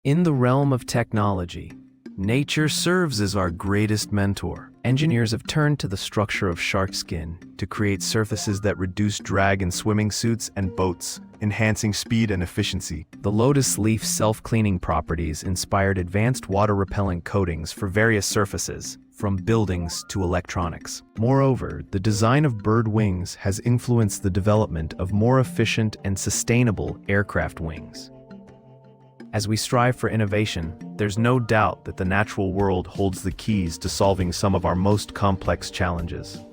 In the realm of technology, nature serves as our greatest mentor. Engineers have turned to the structure of shark skin to create surfaces that reduce drag in swimming suits and boats, enhancing speed and efficiency. The lotus leaf self-cleaning properties inspired advanced water-repellent coatings for various surfaces, from buildings to electronics. Moreover, the design of bird wings has influenced the development of more efficient and sustainable aircraft wings. As we strive for innovation, there's no doubt that the natural world holds the keys to solving some of our most complex challenges.